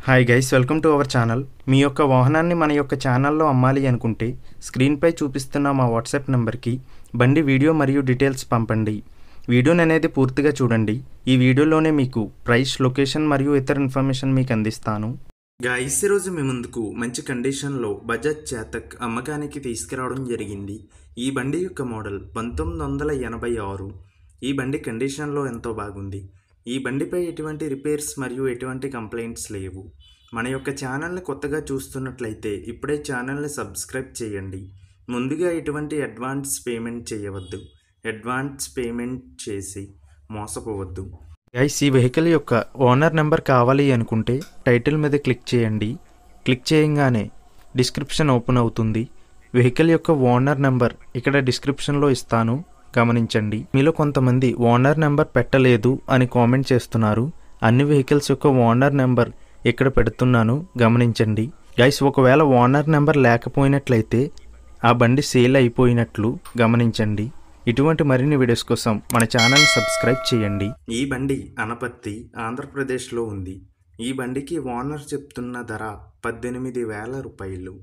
Hi guys, welcome to our channel. మీ యొక్క వాహనాన్ని మన యొక్క ఛానల్లో అమ్మాలి అనుకుంటే స్క్రీన్పై చూపిస్తున్న మా వాట్సాప్ నెంబర్కి బండి వీడియో మరియు డీటెయిల్స్ పంపండి. వీడియోని అనేది పూర్తిగా చూడండి. ఈ వీడియోలోనే మీకు ప్రైస్, లొకేషన్ మరియు ఇతర ఇన్ఫర్మేషన్ మీకు అందిస్తాను. గైస్, ఈరోజు మీ ముందుకు మంచి కండిషన్లో బజాజ్ చేతక్ అమ్మకానికి తీసుకురావడం జరిగింది. ఈ బండి యొక్క మోడల్ 1986. ఈ బండి కండిషన్లో ఎంతో బాగుంది. ఈ బండిపై ఎటువంటి రిపేర్స్ మరియు ఎటువంటి కంప్లైంట్స్ లేవు. మన యొక్క ఛానల్ని కొత్తగా చూస్తున్నట్లయితే ఇప్పుడే ఛానల్ని సబ్స్క్రైబ్ చేయండి. ముందుగా ఎటువంటి అడ్వాన్స్ పేమెంట్ చేయవద్దు. అడ్వాన్స్ పేమెంట్ చేసి మోసపోవద్దు. గైస్, ఈ వెహికల్ యొక్క ఓనర్ నెంబర్ కావాలి అనుకుంటే టైటిల్ మీద క్లిక్ చేయండి. క్లిక్ చేయగానే డిస్క్రిప్షన్ ఓపెన్ అవుతుంది. వెహికల్ యొక్క ఓనర్ నెంబర్ ఇక్కడ డిస్క్రిప్షన్లో ఇస్తాను, గమనించండి. మీలో కొంతమంది ఓనర్ నెంబర్ పెట్టలేదు అని కామెంట్ చేస్తున్నారు. అన్ని వెహికల్స్ యొక్క ఓనర్ నెంబర్ ఇక్కడ పెడుతున్నాను, గమనించండి. గైస్, ఒకవేళ ఓనర్ నెంబర్ లేకపోయినట్లయితే ఆ బండి సేల్ అయిపోయినట్లు గమనించండి. ఇటువంటి మరిన్ని వీడియోస్ కోసం మన ఛానల్ సబ్స్క్రైబ్ చేయండి. ఈ బండి అనపర్తి, ఆంధ్రప్రదేశ్లో ఉంది. ఈ బండికి ఓనర్ చెప్తున్న ధర 18,000 రూపాయలు.